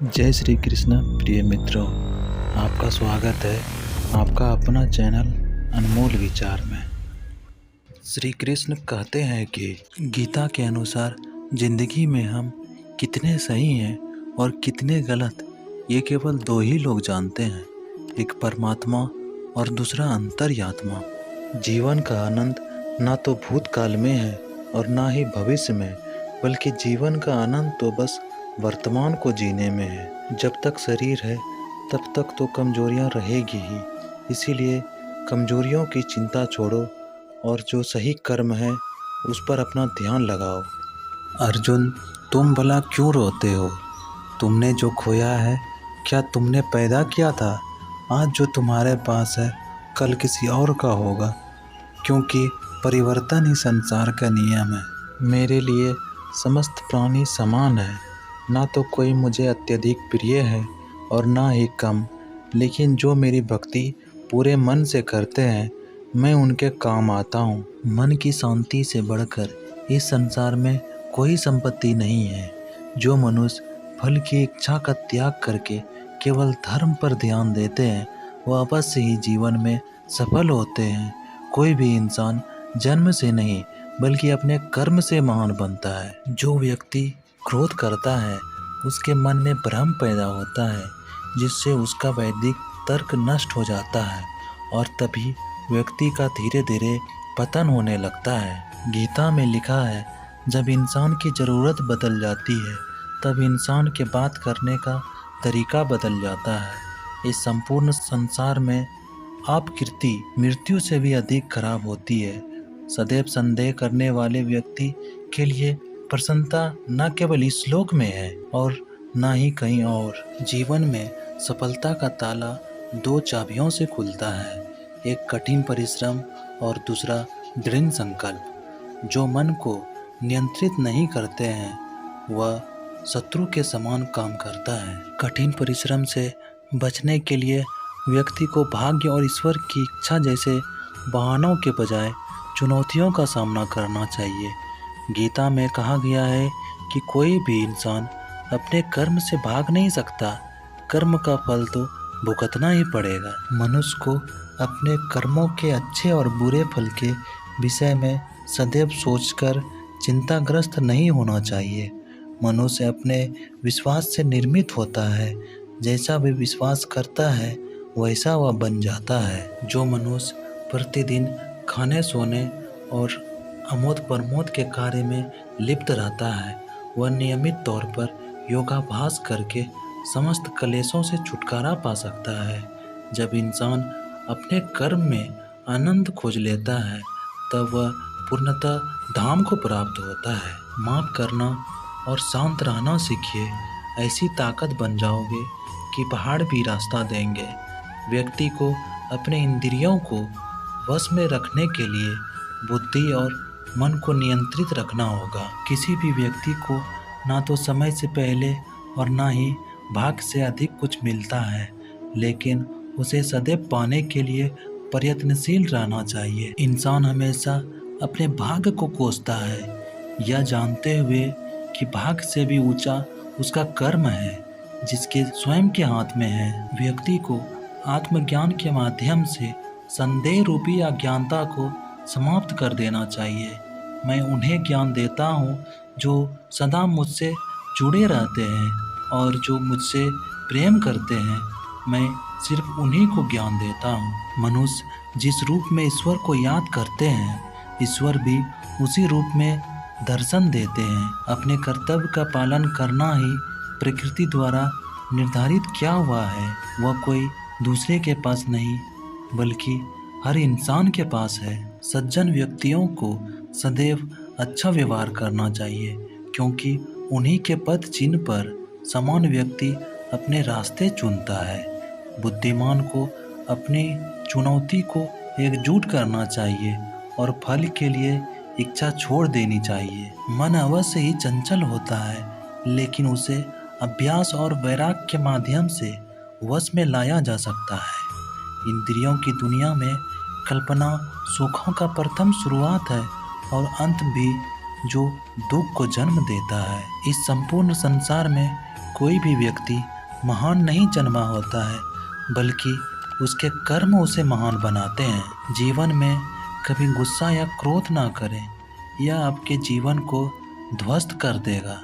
जय श्री कृष्ण प्रिय मित्रों, आपका स्वागत है आपका अपना चैनल अनमोल विचार में। श्री कृष्ण कहते हैं कि गीता के अनुसार जिंदगी में हम कितने सही हैं और कितने गलत, ये केवल दो ही लोग जानते हैं, एक परमात्मा और दूसरा अंतर्यात्मा। जीवन का आनंद ना तो भूतकाल में है और ना ही भविष्य में, बल्कि जीवन का आनंद तो बस वर्तमान को जीने में है। जब तक शरीर है तब तक तो कमजोरियां रहेगी ही, इसीलिए कमजोरियों की चिंता छोड़ो और जो सही कर्म है उस पर अपना ध्यान लगाओ। अर्जुन, तुम भला क्यों रोते हो? तुमने जो खोया है क्या तुमने पैदा किया था? आज जो तुम्हारे पास है कल किसी और का होगा, क्योंकि परिवर्तन ही संसार का नियम है। मेरे लिए समस्त प्राणी समान है, ना तो कोई मुझे अत्यधिक प्रिय है और ना ही कम, लेकिन जो मेरी भक्ति पूरे मन से करते हैं मैं उनके काम आता हूँ। मन की शांति से बढ़कर इस संसार में कोई संपत्ति नहीं है। जो मनुष्य फल की इच्छा का त्याग करके केवल धर्म पर ध्यान देते हैं वह अवश्य ही जीवन में सफल होते हैं। कोई भी इंसान जन्म से नहीं बल्कि अपने कर्म से महान बनता है। जो व्यक्ति क्रोध करता है उसके मन में भ्रम पैदा होता है, जिससे उसका वैदिक तर्क नष्ट हो जाता है और तभी व्यक्ति का धीरे धीरे पतन होने लगता है। गीता में लिखा है, जब इंसान की ज़रूरत बदल जाती है तब इंसान के बात करने का तरीका बदल जाता है। इस संपूर्ण संसार में अपकीर्ति मृत्यु से भी अधिक खराब होती है। सदैव संदेह करने वाले व्यक्ति के लिए प्रसन्नता न केवल इस लोक में है और न ही कहीं और। जीवन में सफलता का ताला दो चाबियों से खुलता है, एक कठिन परिश्रम और दूसरा दृढ़ संकल्प। जो मन को नियंत्रित नहीं करते हैं वह शत्रु के समान काम करता है। कठिन परिश्रम से बचने के लिए व्यक्ति को भाग्य और ईश्वर की इच्छा जैसे बहानों के बजाय चुनौतियों का सामना करना चाहिए। गीता में कहा गया है कि कोई भी इंसान अपने कर्म से भाग नहीं सकता, कर्म का फल तो भुगतना ही पड़ेगा। मनुष्य को अपने कर्मों के अच्छे और बुरे फल के विषय में सदैव सोचकर चिंताग्रस्त नहीं होना चाहिए। मनुष्य अपने विश्वास से निर्मित होता है, जैसा भी विश्वास करता है वैसा वह बन जाता है। जो मनुष्य प्रतिदिन खाने सोने और आमोद प्रमोद के कार्य में लिप्त रहता है वह नियमित तौर पर योगाभ्यास करके समस्त क्लेशों से छुटकारा पा सकता है। जब इंसान अपने कर्म में आनंद खोज लेता है तब वह पूर्णतः धाम को प्राप्त होता है। माफ़ करना और शांत रहना सीखिए, ऐसी ताकत बन जाओगे कि पहाड़ भी रास्ता देंगे। व्यक्ति को अपने इंद्रियों को वश में रखने के लिए बुद्धि और मन को नियंत्रित रखना होगा। किसी भी व्यक्ति को ना तो समय से पहले और ना ही भाग्य से अधिक कुछ मिलता है, लेकिन उसे सदैव पाने के लिए प्रयत्नशील रहना चाहिए। इंसान हमेशा अपने भाग्य को कोसता है, यह जानते हुए कि भाग्य से भी ऊंचा उसका कर्म है जिसके स्वयं के हाथ में है। व्यक्ति को आत्मज्ञान के माध्यम से संदेह रूपी अज्ञानता को समाप्त कर देना चाहिए। मैं उन्हें ज्ञान देता हूँ जो सदा मुझसे जुड़े रहते हैं और जो मुझसे प्रेम करते हैं, मैं सिर्फ उन्हीं को ज्ञान देता हूँ। मनुष्य जिस रूप में ईश्वर को याद करते हैं ईश्वर भी उसी रूप में दर्शन देते हैं। अपने कर्तव्य का पालन करना ही प्रकृति द्वारा निर्धारित किया हुआ है, वह कोई दूसरे के पास नहीं बल्कि हर इंसान के पास है। सज्जन व्यक्तियों को सदैव अच्छा व्यवहार करना चाहिए, क्योंकि उन्हीं के पद चिन्ह पर समान व्यक्ति अपने रास्ते चुनता है। बुद्धिमान को अपनी चुनौती को एकजुट करना चाहिए और फल के लिए इच्छा छोड़ देनी चाहिए। मन अवश्य ही चंचल होता है, लेकिन उसे अभ्यास और वैराग्य के माध्यम से वश में लाया जा सकता है। इंद्रियों की दुनिया में कल्पना सुखों का प्रथम शुरुआत है और अंत भी जो दुख को जन्म देता है। इस संपूर्ण संसार में कोई भी व्यक्ति महान नहीं जन्मा होता है, बल्कि उसके कर्म उसे महान बनाते हैं। जीवन में कभी गुस्सा या क्रोध ना करें, यह आपके जीवन को ध्वस्त कर देगा।